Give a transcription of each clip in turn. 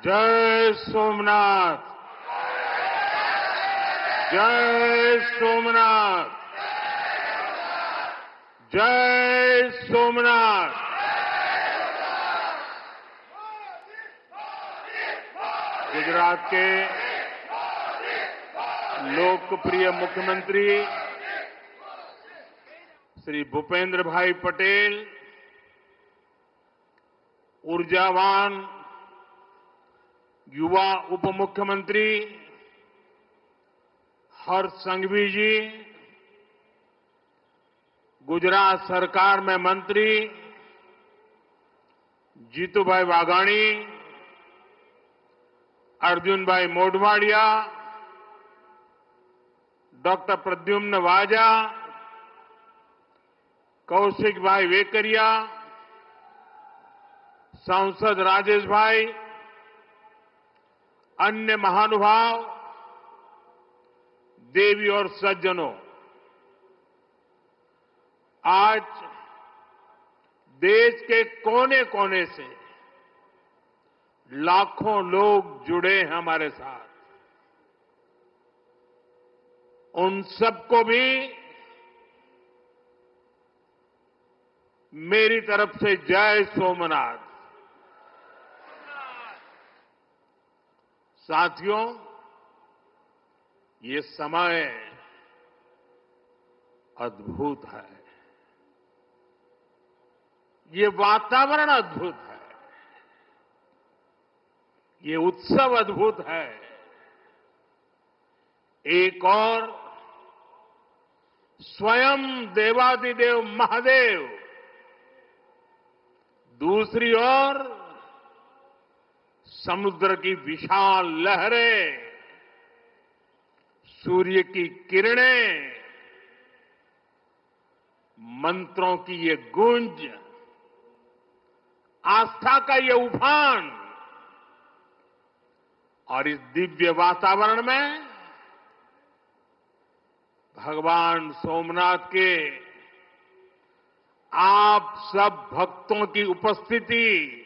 जय सोमनाथ। जय सोमनाथ। जय सोमनाथ। गुजरात के लोकप्रिय मुख्यमंत्री श्री भूपेंद्र भाई पटेल, ऊर्जावान युवा उप मुख्यमंत्री हर्ष संघवी जी, गुजरात सरकार में मंत्री जीतूभाई वाघाणी, अर्जुन भाई मोढवाडिया, डॉक्टर प्रद्युम्न वाजा, कौशिक भाई वेकरिया, सांसद राजेश भाई, अन्य महानुभाव, देवी और सज्जनों, आज देश के कोने कोने से लाखों लोग जुड़े हैं हमारे साथ। उन सबको भी मेरी तरफ से जय सोमनाथ। साथियों, ये समय अद्भुत है, ये वातावरण अद्भुत है, ये उत्सव अद्भुत है। एक और स्वयं देवादिदेव महादेव, दूसरी ओर समुद्र की विशाल लहरें, सूर्य की किरणें, मंत्रों की ये गूंज, आस्था का ये उफान, और इस दिव्य वातावरण में भगवान सोमनाथ के आप सब भक्तों की उपस्थिति,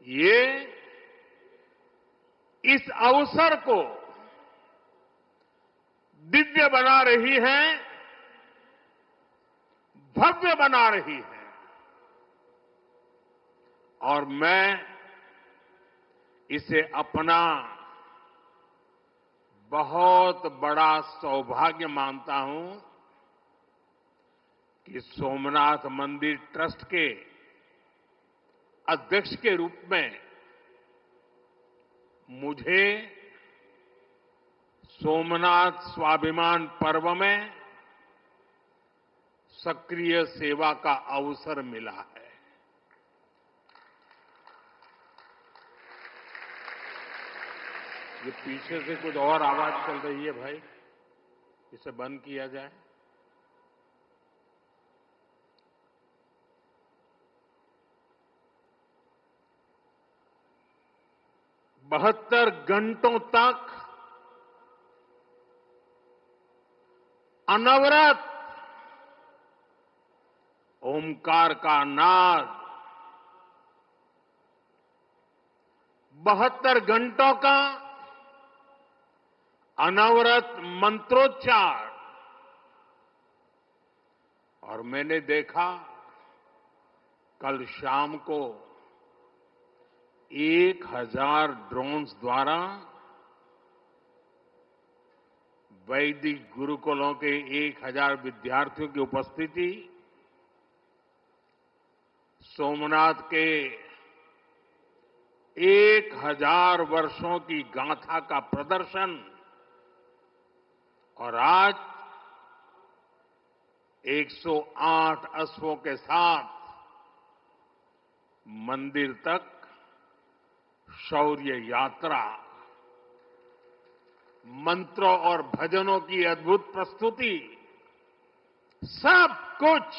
ये इस अवसर को दिव्य बना रही है, भव्य बना रही है। और मैं इसे अपना बहुत बड़ा सौभाग्य मानता हूं कि सोमनाथ मंदिर ट्रस्ट के अध्यक्ष के रूप में मुझे सोमनाथ स्वाभिमान पर्व में सक्रिय सेवा का अवसर मिला है। ये पीछे से कुछ और आवाज चल रही है भाई, इसे बंद किया जाए। बहत्तर घंटों तक अनवरत ओमकार का नाद, 72 घंटों का अनवरत मंत्रोच्चार। और मैंने देखा कल शाम को 1000 ड्रोन्स द्वारा वैदिक गुरुकुलों के 1000 विद्यार्थियों की उपस्थिति, सोमनाथ के 1000 वर्षों की गाथा का प्रदर्शन, और आज 108 अश्वों के साथ मंदिर तक शौर्य यात्रा, मंत्रों और भजनों की अद्भुत प्रस्तुति, सब कुछ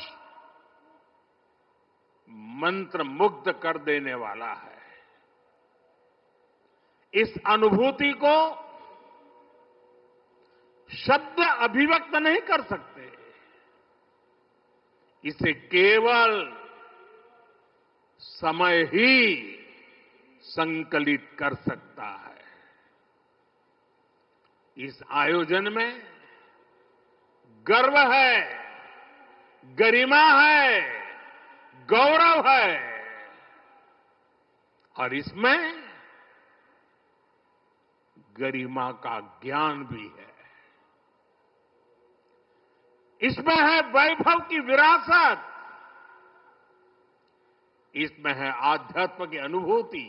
मंत्र मुग्ध कर देने वाला है। इस अनुभूति को शब्द अभिव्यक्त नहीं कर सकते, इसे केवल समय ही संकलित कर सकता है। इस आयोजन में गर्व है, गरिमा है, गौरव है और इसमें गरिमा का ज्ञान भी है। इसमें है वैभव की विरासत, इसमें है आध्यात्म की अनुभूति,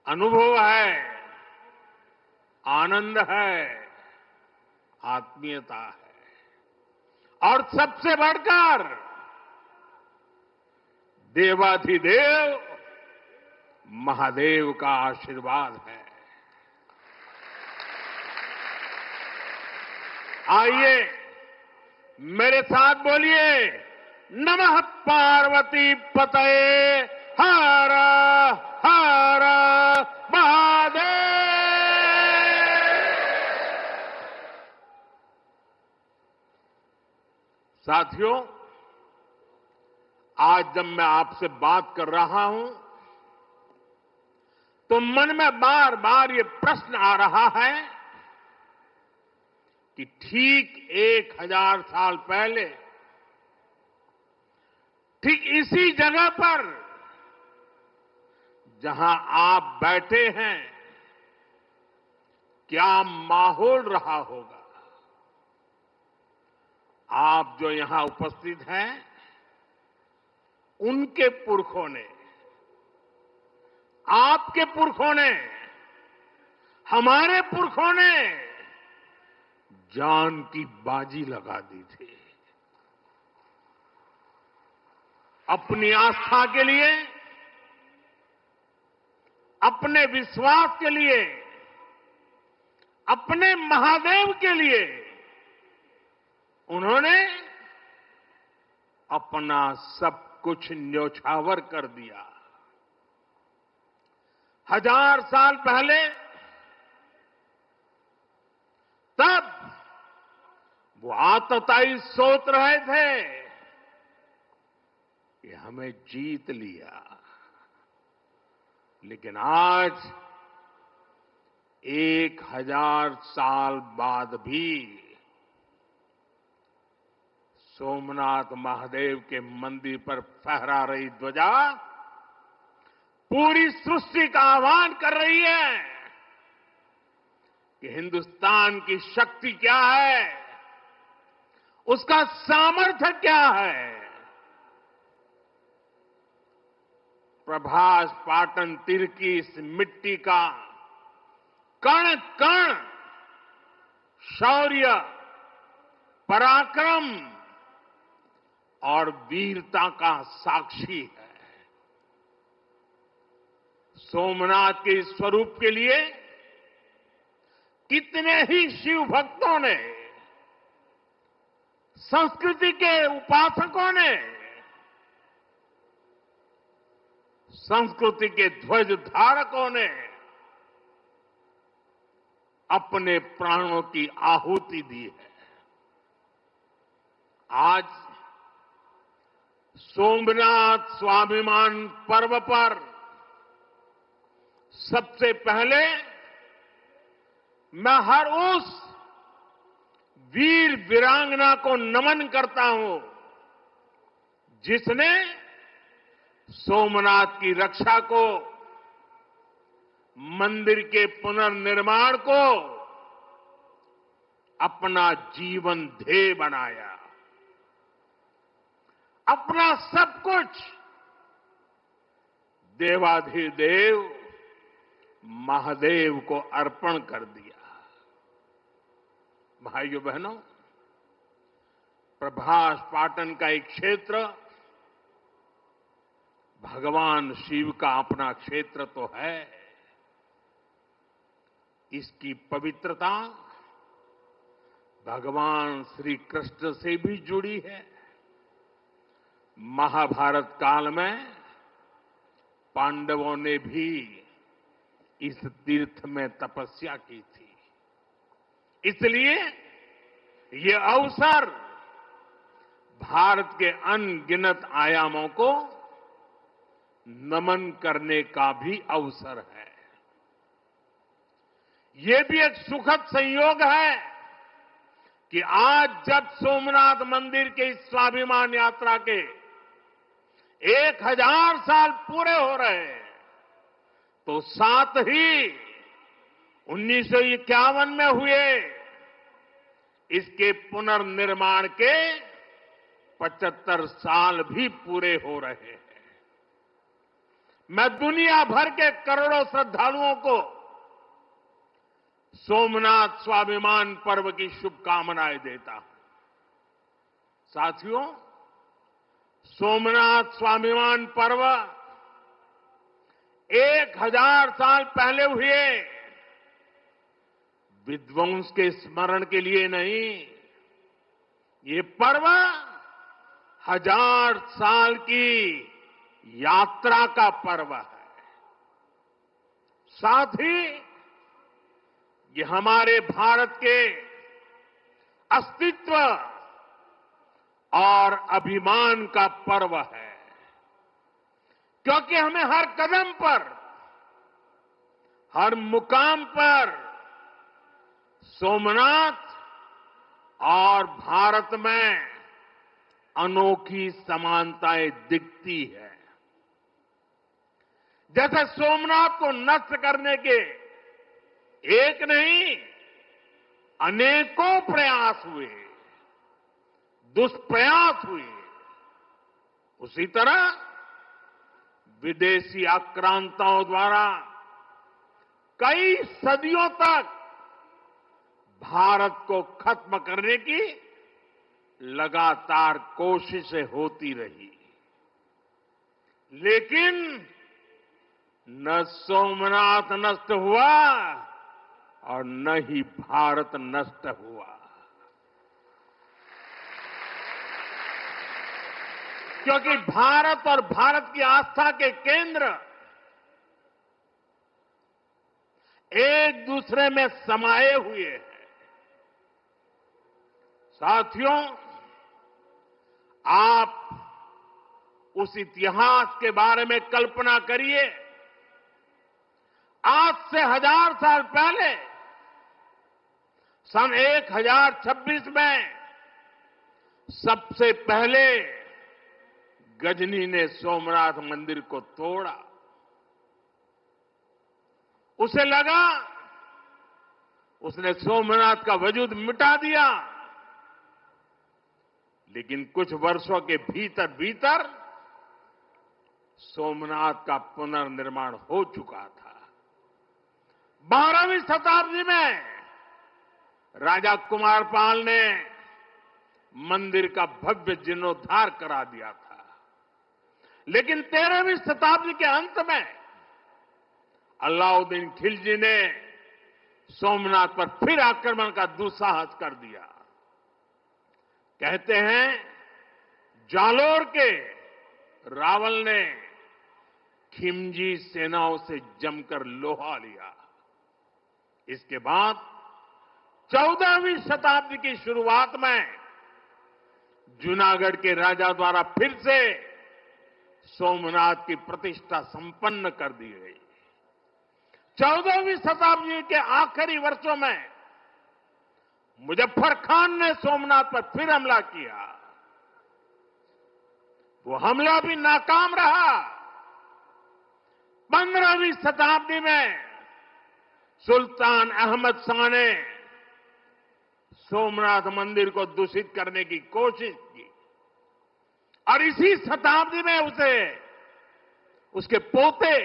अनुभव है, आनंद है, आत्मीयता है और सबसे बढ़कर देवाधिदेव महादेव का आशीर्वाद है। आइए मेरे साथ बोलिए, नमः पार्वती पतये हर हर महादेव। साथियों, आज जब मैं आपसे बात कर रहा हूं तो मन में बार बार ये प्रश्न आ रहा है कि ठीक 1000 साल पहले ठीक इसी जगह पर जहां आप बैठे हैं क्या माहौल रहा होगा। आप जो यहां उपस्थित हैं उनके पुरखों ने, आपके पुरखों ने, हमारे पुरखों ने जान की बाजी लगा दी थी अपनी आस्था के लिए, अपने विश्वास के लिए, अपने महादेव के लिए। उन्होंने अपना सब कुछ न्योछावर कर दिया। 1000 साल पहले तब वो आतताई सोच रहे थे कि हमें जीत लिया, लेकिन आज 1000 साल बाद भी सोमनाथ महादेव के मंदिर पर फहरा रही ध्वजा पूरी सृष्टि का आह्वान कर रही है कि हिंदुस्तान की शक्ति क्या है, उसका सामर्थ्य क्या है। प्रभास पाटन तीर की इस मिट्टी का कण कण शौर्य, पराक्रम और वीरता का साक्षी है। सोमनाथ के स्वरूप के लिए कितने ही शिव भक्तों ने, संस्कृति के उपासकों ने, संस्कृति के ध्वज धारकों ने अपने प्राणों की आहुति दी है। आज सोमनाथ स्वाभिमान पर्व पर सबसे पहले मैं हर उस वीर वीरांगना को नमन करता हूं जिसने सोमनाथ की रक्षा को, मंदिर के पुनर्निर्माण को अपना जीवन ध्येय बनाया, अपना सब कुछ देवाधिदेव महादेव को अर्पण कर दिया। भाइयों बहनों, प्रभास पाटन का एक क्षेत्र भगवान शिव का अपना क्षेत्र तो है, इसकी पवित्रता भगवान श्री कृष्ण से भी जुड़ी है। महाभारत काल में पांडवों ने भी इस तीर्थ में तपस्या की थी, इसलिए ये अवसर भारत के अनगिनत आयामों को नमन करने का भी अवसर है। ये भी एक सुखद संयोग है कि आज जब सोमनाथ मंदिर के इस स्वाभिमान यात्रा के 1000 साल पूरे हो रहे हैं, तो साथ ही 1951 में हुए इसके पुनर्निर्माण के 75 साल भी पूरे हो रहे हैं। मैं दुनिया भर के करोड़ों श्रद्धालुओं को सोमनाथ स्वाभिमान पर्व की शुभकामनाएं देता हूं। साथियों, सोमनाथ स्वाभिमान पर्व 1000 साल पहले हुए विध्वंस के स्मरण के लिए नहीं, ये पर्व 1000 साल की यात्रा का पर्व है। साथ ही ये हमारे भारत के अस्तित्व और अभिमान का पर्व है, क्योंकि हमें हर कदम पर, हर मुकाम पर सोमनाथ और भारत में अनोखी समानताएं दिखती है। जैसे सोमनाथ को नष्ट करने के एक नहीं अनेकों प्रयास हुए, दुष्प्रयास हुए, उसी तरह विदेशी आक्रांताओं द्वारा कई सदियों तक भारत को खत्म करने की लगातार कोशिशें होती रही, लेकिन न सोमनाथ नष्ट हुआ और न ही भारत नष्ट हुआ। क्योंकि भारत और भारत की आस्था के केंद्र एक दूसरे में समाये हुए हैं। साथियों, आप उस इतिहास के बारे में कल्पना करिए। आज से 1000 साल पहले सन 1026 में सबसे पहले गजनी ने सोमनाथ मंदिर को तोड़ा। उसे लगा उसने सोमनाथ का वजूद मिटा दिया, लेकिन कुछ वर्षों के भीतर भीतर सोमनाथ का पुनर्निर्माण हो चुका था। 12वीं शताब्दी में राजा कुमारपाल ने मंदिर का भव्य जीर्णोद्धार करा दिया था, लेकिन 13वीं शताब्दी के अंत में अलाउद्दीन खिलजी ने सोमनाथ पर फिर आक्रमण का दुस्साहस कर दिया। कहते हैं जालोर के रावल ने खिमजी सेनाओं से जमकर लोहा लिया। इसके बाद 14वीं शताब्दी की शुरुआत में जूनागढ़ के राजा द्वारा फिर से सोमनाथ की प्रतिष्ठा संपन्न कर दी गई। 14वीं शताब्दी के आखिरी वर्षों में मुजफ्फर खान ने सोमनाथ पर फिर हमला किया। वो हमला भी नाकाम रहा। 15वीं शताब्दी में सुल्तान अहमद शाह ने सोमनाथ मंदिर को दूषित करने की कोशिश की और इसी शताब्दी में उसके पोते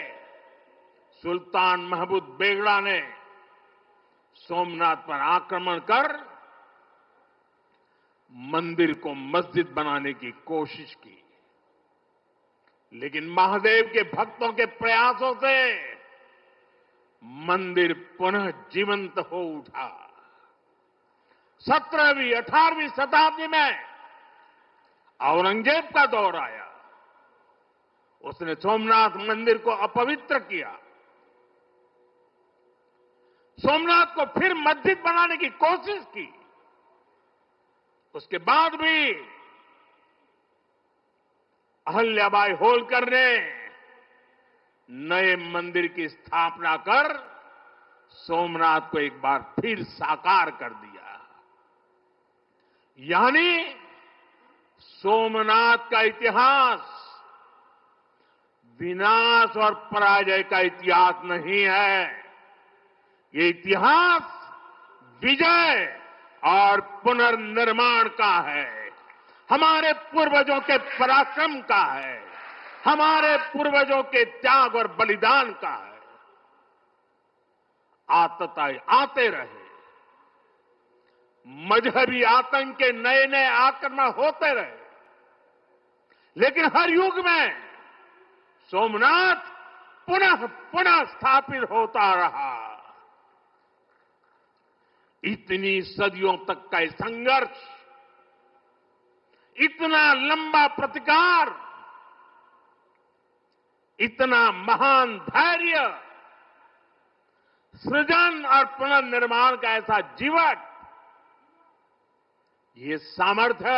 सुल्तान महमूद बेगड़ा ने सोमनाथ पर आक्रमण कर मंदिर को मस्जिद बनाने की कोशिश की, लेकिन महादेव के भक्तों के प्रयासों से मंदिर पुनः जीवंत हो उठा। 17वीं 18वीं शताब्दी में औरंगजेब का दौर आया। उसने सोमनाथ मंदिर को अपवित्र किया, सोमनाथ को फिर मस्जिद बनाने की कोशिश की। उसके बाद भी अहल्याबाई होलकर ने नए मंदिर की स्थापना कर सोमनाथ को एक बार फिर साकार कर दिया। यानी सोमनाथ का इतिहास विनाश और पराजय का इतिहास नहीं है। ये इतिहास विजय और पुनर्निर्माण का है, हमारे पूर्वजों के पराक्रम का है, हमारे पूर्वजों के त्याग और बलिदान का है। आतताई आते रहे, मजहबी आतंक के नए नए आक्रमण होते रहे, लेकिन हर युग में सोमनाथ पुनः पुनः स्थापित होता रहा। इतनी सदियों तक का संघर्ष, इतना लंबा प्रतिकार, इतना महान धैर्य, सृजन और पुनर्निर्माण का ऐसा जीवन, ये सामर्थ्य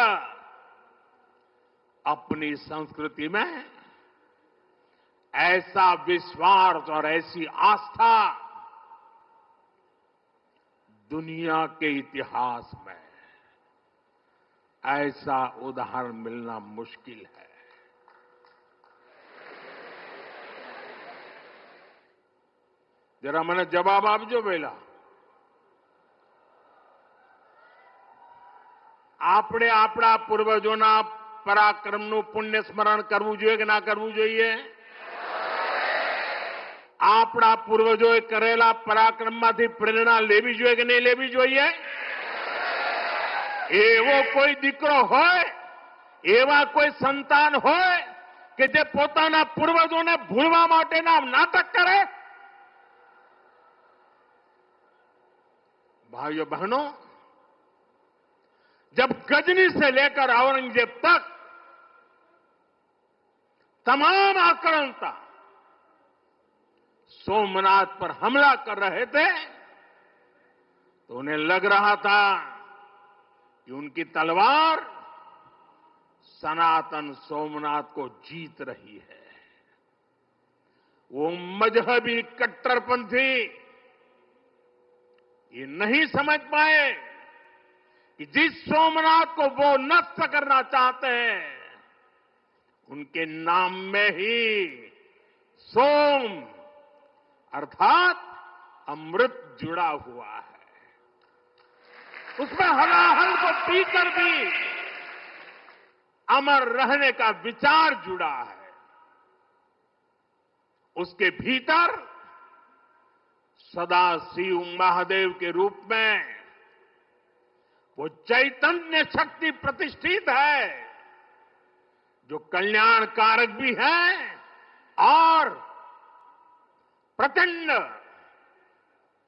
अपनी संस्कृति में ऐसा विश्वास और ऐसी आस्था दुनिया के इतिहास में ऐसा उदाहरण मिलना मुश्किल है। जरा मैंने जवाब आपजो पेला આપણે આપણા પૂર્વજોના પરાક્રમનું પુણ્ય સ્મરણ કરવું જોઈએ કે ના કરવું જોઈએ? આપણા પૂર્વજોએ કરેલા પરાક્રમમાંથી પ્રેરણા લેવી જોઈએ કે નહીં લેવી જોઈએ? એવો કોઈ દીકરો હોય, એવા કોઈ સંતાન હોય કે જે પોતાના પૂર્વજોને ભૂલવા માટેના નાટક કરે? भाइयों बहनों, जब गजनी से लेकर औरंगजेब तक तमाम आक्रांता सोमनाथ पर हमला कर रहे थे, तो उन्हें लग रहा था कि उनकी तलवार सनातन सोमनाथ को जीत रही है। वो मजहबी कट्टरपंथी ये नहीं समझ पाए कि जिस सोमनाथ को वो नष्ट करना चाहते हैं, उनके नाम में ही सोम अर्थात अमृत जुड़ा हुआ है। उसमें हलाहल को पीकर भी अमर रहने का विचार जुड़ा है। उसके भीतर सदा शिव महादेव के रूप में वो चैतन्य शक्ति प्रतिष्ठित है, जो कल्याण कारक भी है और प्रचंड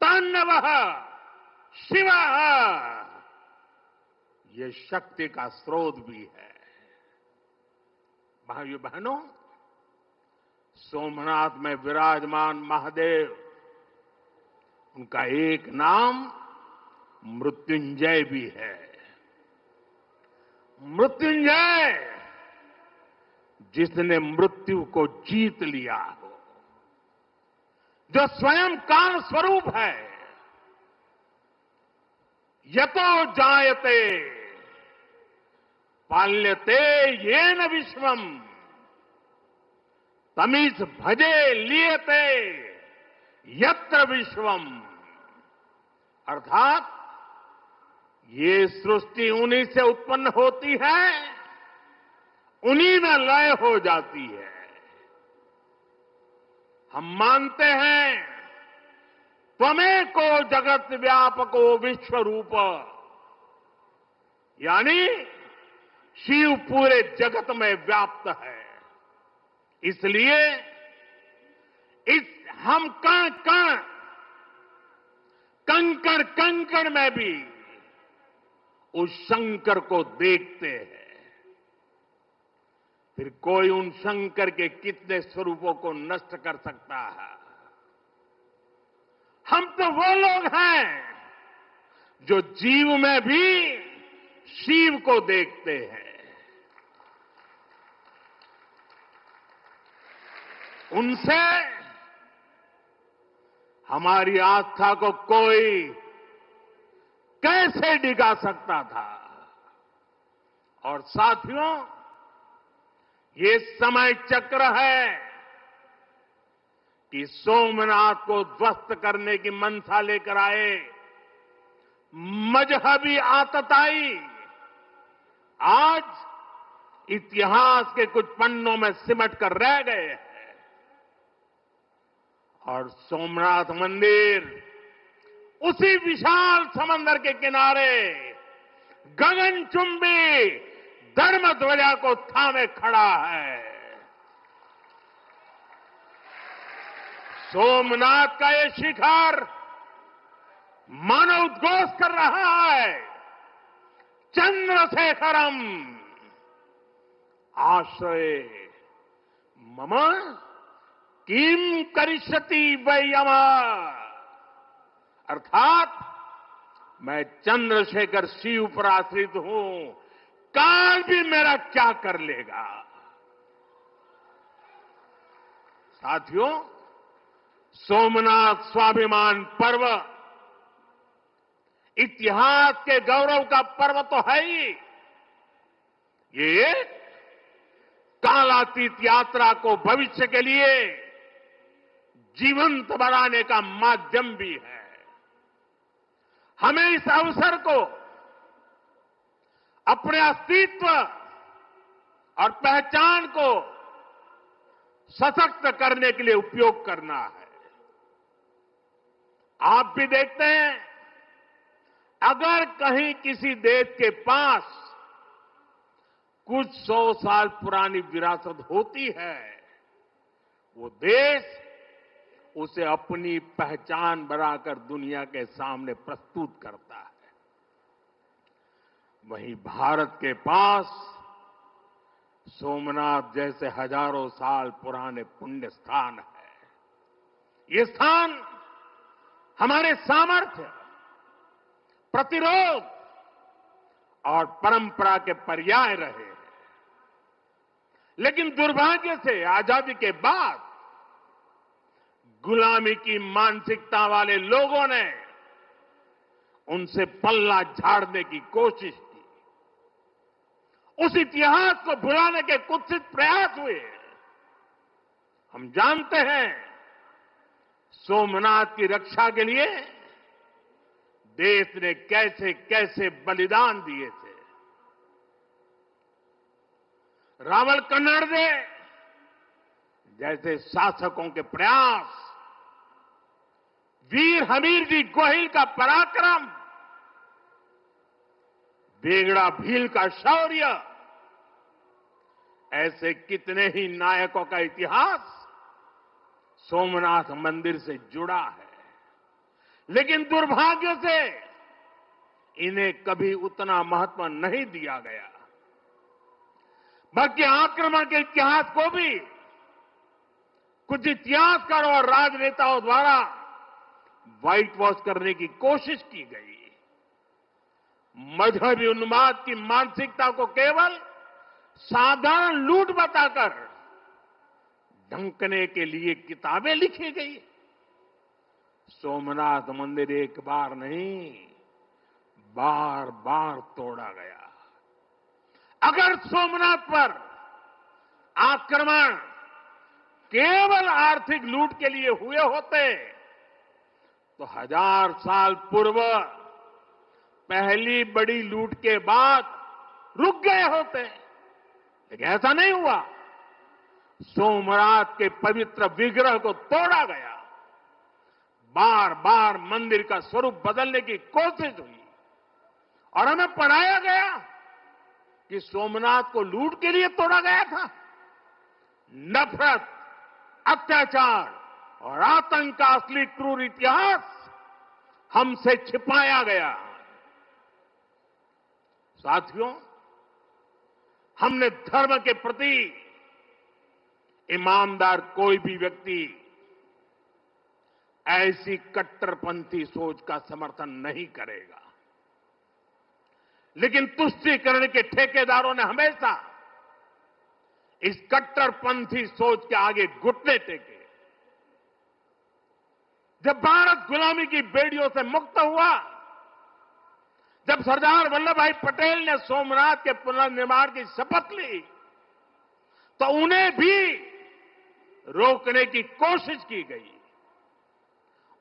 तांडवः शिवः ये शक्ति का स्रोत भी है। भाइयों बहनों, सोमनाथ में विराजमान महादेव, उनका एक नाम मृत्युंजय भी है। मृत्युंजय, जिसने मृत्यु को जीत लिया हो, जो स्वयं काल स्वरूप है। यतो जायते पाल्यते येन विश्वम तमीज भजे लियते यत्र विश्वम। अर्थात ये सृष्टि उन्हीं से उत्पन्न होती है, उन्हीं में लय हो जाती है। हम मानते हैं त्वमेको जगत व्यापको विश्व रूप, यानी शिव पूरे जगत में व्याप्त है। इसलिए इस हम कण कण, कंकड़ कंकड़ में भी उस शंकर को देखते हैं। फिर कोई उन शंकर के कितने स्वरूपों को नष्ट कर सकता है? हम तो वो लोग हैं जो जीव में भी शिव को देखते हैं। उनसे हमारी आस्था को कोई कैसे डिगा सकता था। और साथियों, ये समय चक्र है कि सोमनाथ को ध्वस्त करने की मंशा लेकर आए मजहबी आतताई आज इतिहास के कुछ पन्नों में सिमट कर रह गए हैं। और सोमनाथ मंदिर उसी विशाल समंदर के किनारे गगनचुंबी धर्म ध्वजा को थामे खड़ा है। सोमनाथ का ये शिखर मानो उद्घोष कर रहा है, चंद्रशेखरम आश्रय मम किम करिष्यति वै यम, अर्थात मैं चंद्रशेखर शिव पर आश्रित हूं, काल भी मेरा क्या कर लेगा। साथियों, सोमनाथ स्वाभिमान पर्व इतिहास के गौरव का पर्व तो है ही, ये कालातीत यात्रा को भविष्य के लिए जीवंत बनाने का माध्यम भी है। हमें इस अवसर को अपने अस्तित्व और पहचान को सशक्त करने के लिए उपयोग करना है। आप भी देखते हैं, अगर कहीं किसी देश के पास कुछ 100 साल पुरानी विरासत होती है, वो देश उसे अपनी पहचान बनाकर दुनिया के सामने प्रस्तुत करता है। वहीं भारत के पास सोमनाथ जैसे हजारों साल पुराने पुण्य स्थान है। ये स्थान हमारे सामर्थ्य, प्रतिरोध और परंपरा के पर्याय रहे हैं। लेकिन दुर्भाग्य से आजादी के बाद गुलामी की मानसिकता वाले लोगों ने उनसे पल्ला झाड़ने की कोशिश की। उस इतिहास को भुलाने के कुत्सित प्रयास हुए। हम जानते हैं, सोमनाथ की रक्षा के लिए देश ने कैसे कैसे बलिदान दिए थे। रावल कन्नड़े जैसे शासकों के प्रयास, वीर हमीर जी गोहिल का पराक्रम, बेगड़ा भील का शौर्य, ऐसे कितने ही नायकों का इतिहास सोमनाथ मंदिर से जुड़ा है। लेकिन दुर्भाग्य से इन्हें कभी उतना महत्व नहीं दिया गया। बल्कि आक्रमण के इतिहास को भी कुछ इतिहासकारों और राजनेताओं द्वारा व्हाइट वॉश करने की कोशिश की गई। मजहबी उन्माद की मानसिकता को केवल साधारण लूट बताकर ढंकने के लिए किताबें लिखी गई। सोमनाथ मंदिर एक बार नहीं, बार बार तोड़ा गया। अगर सोमनाथ पर आक्रमण केवल आर्थिक लूट के लिए हुए होते तो 1000 साल पूर्व पहली बड़ी लूट के बाद रुक गए होते। लेकिन ऐसा नहीं हुआ। सोमनाथ के पवित्र विग्रह को तोड़ा गया। बार बार मंदिर का स्वरूप बदलने की कोशिश हुई और हमें पढ़ाया गया कि सोमनाथ को लूट के लिए तोड़ा गया था। नफरत, अत्याचार और आतंक का असली क्रूर इतिहास हमसे छिपाया गया। साथियों, हमने धर्म के प्रति ईमानदार कोई भी व्यक्ति ऐसी कट्टरपंथी सोच का समर्थन नहीं करेगा। लेकिन तुष्टीकरण के ठेकेदारों ने हमेशा इस कट्टरपंथी सोच के आगे घुटने टेके। जब भारत गुलामी की बेड़ियों से मुक्त हुआ, जब सरदार वल्लभ भाई पटेल ने सोमनाथ के पुनर्निर्माण की शपथ ली, तो उन्हें भी रोकने की कोशिश की गई।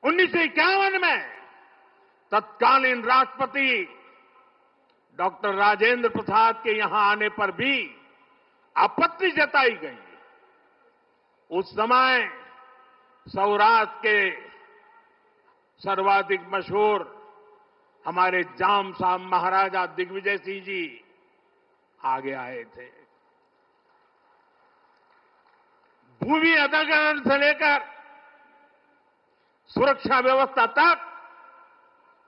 1951 में तत्कालीन राष्ट्रपति डॉक्टर राजेंद्र प्रसाद के यहां आने पर भी आपत्ति जताई गई। उस समय सौराष्ट्र के सर्वाधिक मशहूर हमारे जाम साहब महाराजा दिग्विजय सिंह जी आगे आए थे। भूमि अधिग्रहण से लेकर सुरक्षा व्यवस्था तक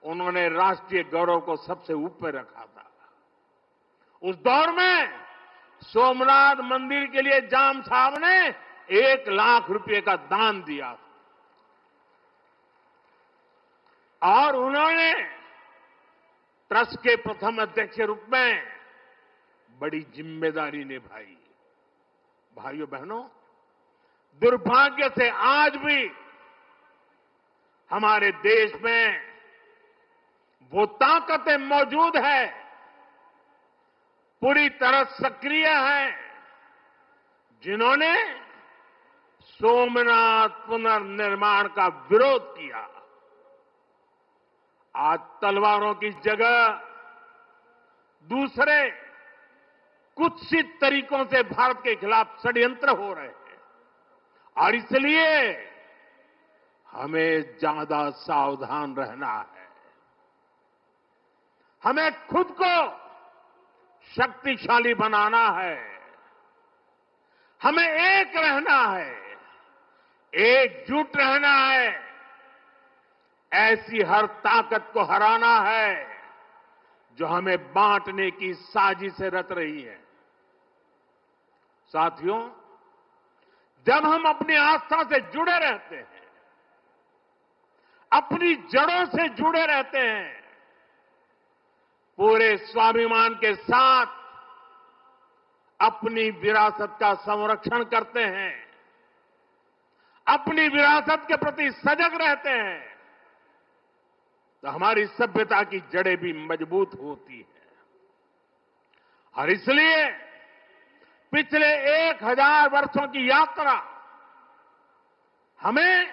उन्होंने राष्ट्रीय गौरव को सबसे ऊपर रखा था। उस दौर में सोमनाथ मंदिर के लिए जाम साहब ने 1 लाख रुपए का दान दिया और उन्होंने ट्रस्ट के प्रथम अध्यक्ष के रूप में बड़ी जिम्मेदारी निभाई। भाइयों बहनों, दुर्भाग्य से आज भी हमारे देश में वो ताकतें मौजूद है, पूरी तरह सक्रिय हैं, जिन्होंने सोमनाथ पुनर्निर्माण का विरोध किया। आज तलवारों की जगह दूसरे कुत्सित तरीकों से भारत के खिलाफ षड्यंत्र हो रहे हैं और इसलिए हमें ज्यादा सावधान रहना है। हमें खुद को शक्तिशाली बनाना है, हमें एक रहना है, एकजुट रहना है, ऐसी हर ताकत को हराना है जो हमें बांटने की साजिश से रच रही है। साथियों, जब हम अपनी आस्था से जुड़े रहते हैं, अपनी जड़ों से जुड़े रहते हैं, पूरे स्वाभिमान के साथ अपनी विरासत का संरक्षण करते हैं, अपनी विरासत के प्रति सजग रहते हैं, तो हमारी सभ्यता की जड़ें भी मजबूत होती हैं। और इसलिए पिछले 1000 वर्षों की यात्रा हमें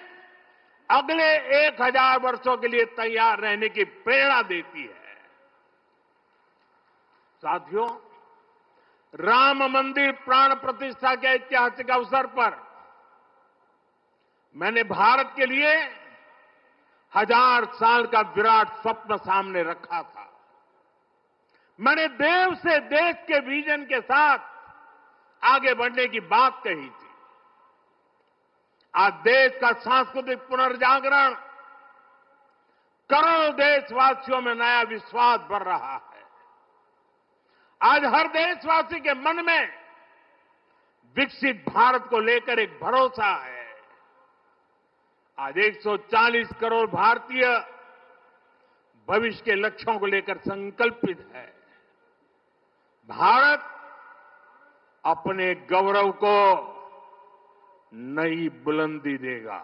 अगले 1000 वर्षों के लिए तैयार रहने की प्रेरणा देती है। साथियों, राम मंदिर प्राण प्रतिष्ठा के ऐतिहासिक अवसर पर मैंने भारत के लिए 1000 साल का विराट स्वप्न सामने रखा था। मैंने देव से देश के विजन के साथ आगे बढ़ने की बात कही थी। आज देश का सांस्कृतिक पुनर्जागरण करोड़ों देशवासियों में नया विश्वास भर रहा है। आज हर देशवासी के मन में विकसित भारत को लेकर एक भरोसा है। आज 140 करोड़ भारतीय भविष्य के लक्ष्यों को लेकर संकल्पित है। भारत अपने गौरव को नई बुलंदी देगा।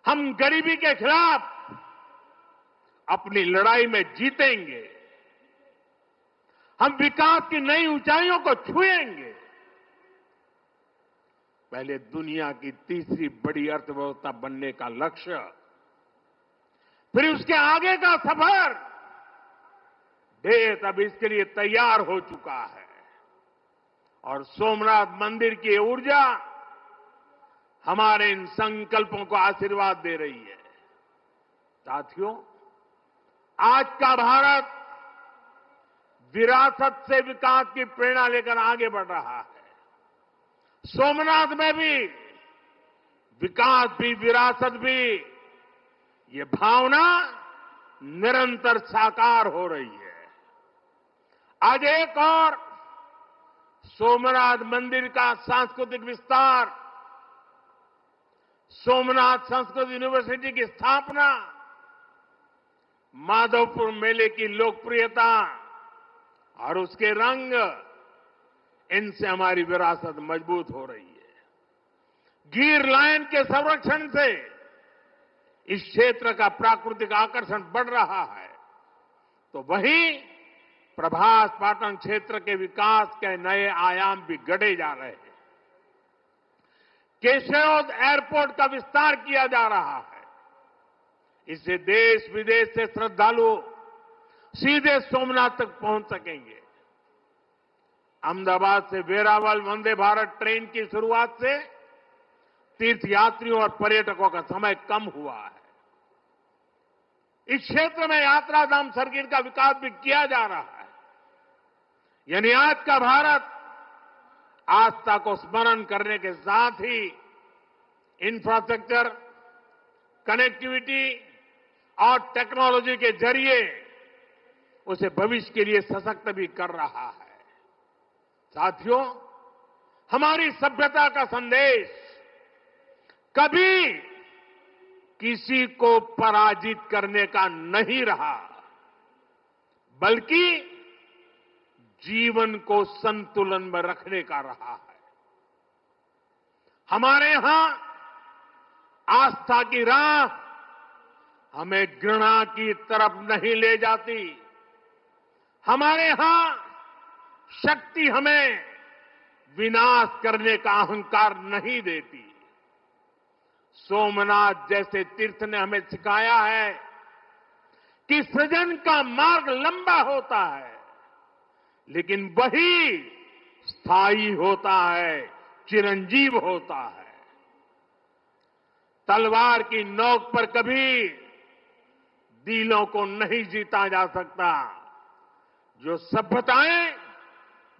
हम गरीबी के खिलाफ अपनी लड़ाई में जीतेंगे। हम विकास की नई ऊंचाइयों को छुएंगे। पहले दुनिया की तीसरी बड़ी अर्थव्यवस्था बनने का लक्ष्य, फिर उसके आगे का सफर, देश अब इसके लिए तैयार हो चुका है और सोमनाथ मंदिर की ऊर्जा हमारे इन संकल्पों को आशीर्वाद दे रही है। साथियों, आज का भारत विरासत से विकास की प्रेरणा लेकर आगे बढ़ रहा है। सोमनाथ में भी विकास भी विरासत भी, ये भावना निरंतर साकार हो रही है। आज एक और सोमनाथ मंदिर का सांस्कृतिक विस्तार, सोमनाथ संस्कृत यूनिवर्सिटी की स्थापना, माधवपुर मेले की लोकप्रियता और उसके रंग इनसे हमारी विरासत मजबूत हो रही है। गिर लायन के संरक्षण से इस क्षेत्र का प्राकृतिक आकर्षण बढ़ रहा है, तो वहीं प्रभास पाटन क्षेत्र के विकास के नए आयाम भी गढ़े जा रहे हैं। केशोद एयरपोर्ट का विस्तार किया जा रहा है। इससे देश विदेश से श्रद्धालु सीधे सोमनाथ तक पहुंच सकेंगे। अहमदाबाद से वेरावल वंदे भारत ट्रेन की शुरुआत से तीर्थयात्रियों और पर्यटकों का समय कम हुआ है। इस क्षेत्र में यात्रा धाम सर्किट का विकास भी किया जा रहा है। यानी आज का भारत आस्था को स्मरण करने के साथ ही इंफ्रास्ट्रक्चर, कनेक्टिविटी और टेक्नोलॉजी के जरिए उसे भविष्य के लिए सशक्त भी कर रहा है। साथियों, हमारी सभ्यता का संदेश कभी किसी को पराजित करने का नहीं रहा, बल्कि जीवन को संतुलन में रखने का रहा है। हमारे यहां आस्था की राह हमें घृणा की तरफ नहीं ले जाती। हमारे यहां शक्ति हमें विनाश करने का अहंकार नहीं देती। सोमनाथ जैसे तीर्थ ने हमें सिखाया है कि सृजन का मार्ग लंबा होता है, लेकिन वही स्थायी होता है, चिरंजीव होता है। तलवार की नोक पर कभी दिलों को नहीं जीता जा सकता। जो सभ्यताएं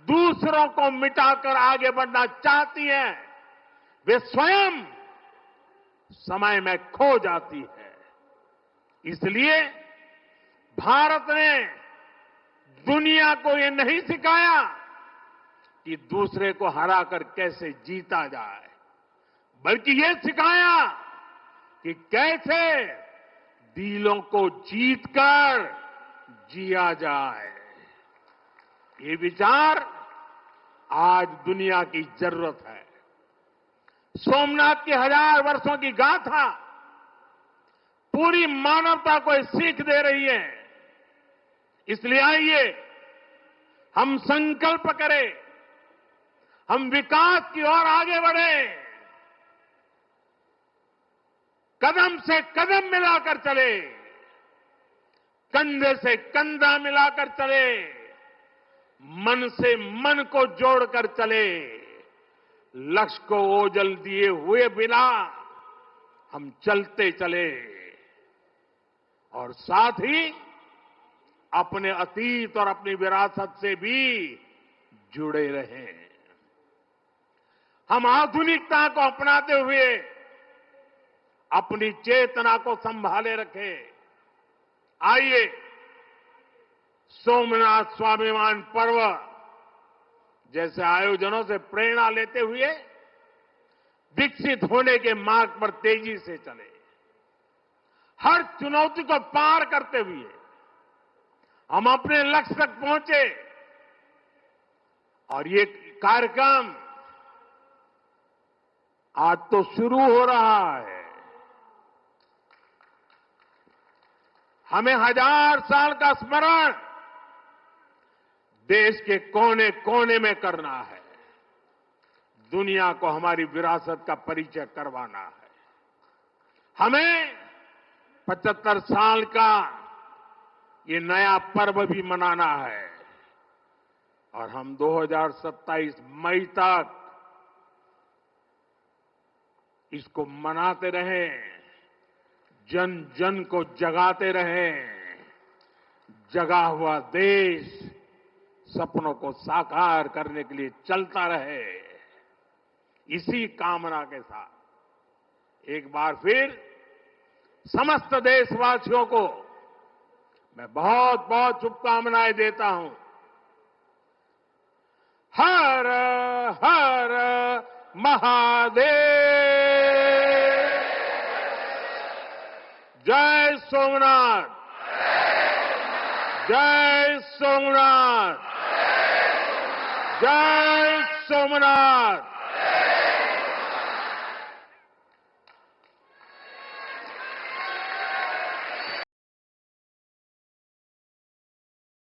दूसरों को मिटाकर आगे बढ़ना चाहती हैं, वे स्वयं समय में खो जाती है। इसलिए भारत ने दुनिया को ये नहीं सिखाया कि दूसरे को हराकर कैसे जीता जाए, बल्कि ये सिखाया कि कैसे दिलों को जीतकर जिया जाए। ये विचार आज दुनिया की जरूरत है। सोमनाथ की 1000 वर्षों की गाथा पूरी मानवता को सीख दे रही है। इसलिए आइए हम संकल्प करें, हम विकास की ओर आगे बढ़ें, कदम से कदम मिलाकर चले, कंधे से कंधा मिलाकर चले, मन से मन को जोड़कर चले। लक्ष्य को ओझल दिए हुए बिना हम चलते चले और साथ ही अपने अतीत और अपनी विरासत से भी जुड़े रहें। हम आधुनिकता को अपनाते हुए अपनी चेतना को संभाले रखें। आइए सोमनाथ स्वाभिमान पर्व जैसे आयोजनों से प्रेरणा लेते हुए विकसित होने के मार्ग पर तेजी से चले। हर चुनौती को पार करते हुए हम अपने लक्ष्य तक पहुंचे। और ये कार्यक्रम आज तो शुरू हो रहा है। हमें 1000 साल का स्मरण देश के कोने कोने में करना है। दुनिया को हमारी विरासत का परिचय करवाना है। हमें 75 साल का ये नया पर्व भी मनाना है और हम 2027 मई तक इसको मनाते रहें, जन जन को जगाते रहें। जगा हुआ देश सपनों को साकार करने के लिए चलता रहे। इसी कामना के साथ एक बार फिर समस्त देशवासियों को मैं बहुत बहुत शुभकामनाएं देता हूं। हर हर महादेव। जय सोमनाथ, जय सोमनाथ, जय सोमनाथ।